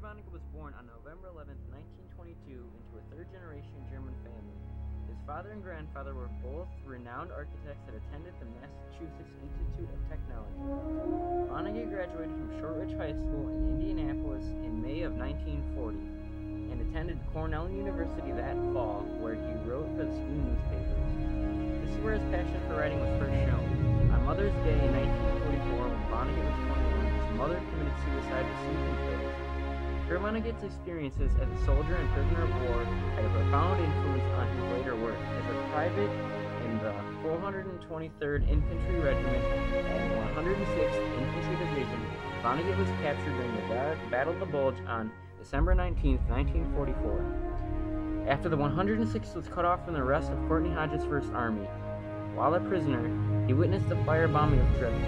Vonnegut was born on November 11, 1922, into a third-generation German family. His father and grandfather were both renowned architects that attended the Massachusetts Institute of Technology. Vonnegut graduated from Shortridge High School in Indianapolis in May of 1940 and attended Cornell University that fall, where he wrote for the school newspapers. This is where his passion for writing was first shown. On Mother's Day in 1944, when Vonnegut was 21, his mother committed suicide with sleeping pills. Vonnegut's experiences as a soldier and prisoner of war had a profound influence on his later work. As a private in the 423rd Infantry Regiment and 106th Infantry Division, Vonnegut was captured during the Battle of the Bulge on December 19, 1944. After the 106th was cut off from the rest of Courtney Hodges' First Army, while a prisoner, he witnessed the firebombing of Trenton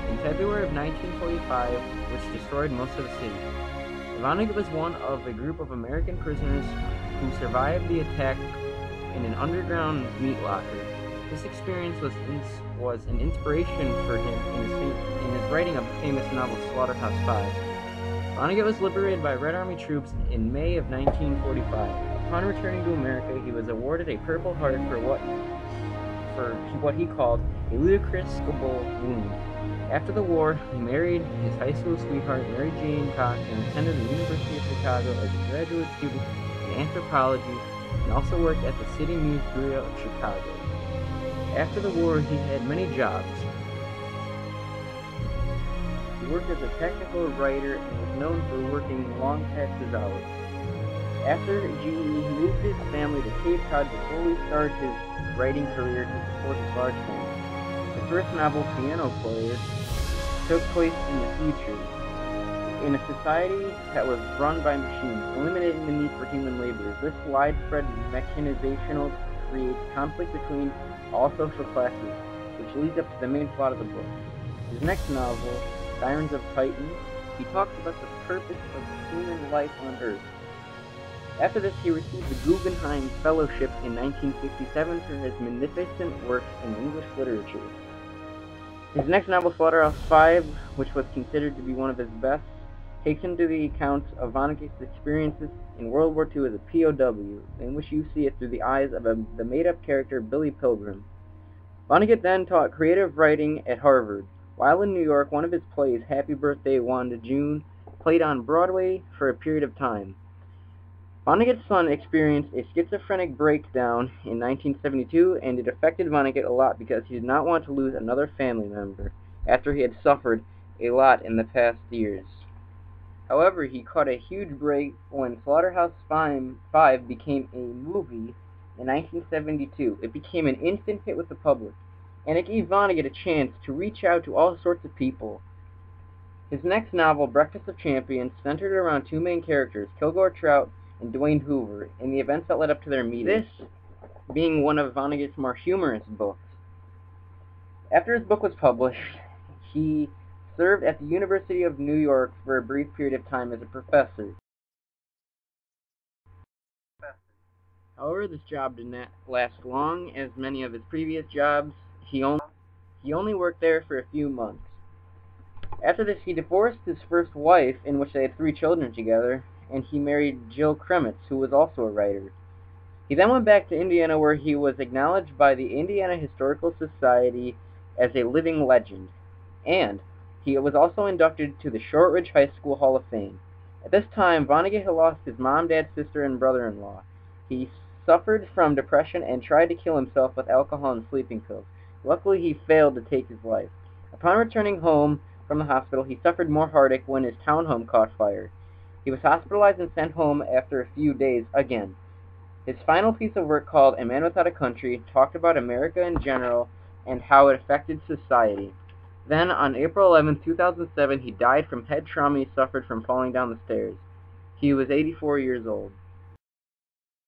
in February of 1945, which destroyed most of the city. Vonnegut was one of a group of American prisoners who survived the attack in an underground meat locker. This experience was an inspiration for him in his writing of the famous novel Slaughterhouse-Five. Vonnegut was liberated by Red Army troops in May of 1945. Upon returning to America, he was awarded a Purple Heart for what he called a ludicrous wound. After the war, he married his high school sweetheart, Mary Jane Cox, and attended the University of Chicago as a graduate student in anthropology and also worked at the City News Bureau of Chicago. After the war, he had many jobs. He worked as a technical writer and was known for working long past his hours. After GE, he moved his family to Cape Cod to fully start his writing career to support his large family. His first novel, Piano Player, took place in the future, in a society that was run by machines, eliminating the need for human laborers. This widespread mechanization creates conflict between all social classes, which leads up to the main plot of the book. His next novel, Sirens of Keithen, he talks about the purpose of human life on Earth. After this, he received the Guggenheim Fellowship in 1967 for his magnificent works in English literature. His next novel, Slaughterhouse-Five, which was considered to be one of his best, takes into the accounts of Vonnegut's experiences in World War II as a POW, in which you see it through the eyes of the made-up character Billy Pilgrim. Vonnegut then taught creative writing at Harvard. While in New York, one of his plays, Happy Birthday, Wanda June, played on Broadway for a period of time. Vonnegut's son experienced a schizophrenic breakdown in 1972, and it affected Vonnegut a lot because he did not want to lose another family member after he had suffered a lot in the past years. However, he caught a huge break when Slaughterhouse-Five became a movie in 1972. It became an instant hit with the public, and it gave Vonnegut a chance to reach out to all sorts of people. His next novel, Breakfast of Champions, centered around two main characters, Kilgore Trout and Dwayne Hoover, in the events that led up to their meeting, this being one of Vonnegut's more humorous books. After his book was published, he served at the University of New York for a brief period of time as a professor. However, this job did not last long, as many of his previous jobs. He only worked there for a few months. After this, he divorced his first wife, in which they had 3 children together, and he married Jill Kremitz, who was also a writer. He then went back to Indiana, where he was acknowledged by the Indiana Historical Society as a living legend, and he was also inducted to the Shortridge High School Hall of Fame. At this time, Vonnegut had lost his mom, dad, sister, and brother-in-law. He suffered from depression and tried to kill himself with alcohol and sleeping pills. Luckily, he failed to take his life. Upon returning home from the hospital, he suffered more heartache when his townhome caught fire. He was hospitalized and sent home after a few days again. His final piece of work, called A Man Without a Country, talked about America in general and how it affected society. Then, on April 11, 2007, he died from head trauma he suffered from falling down the stairs. He was 84 years old.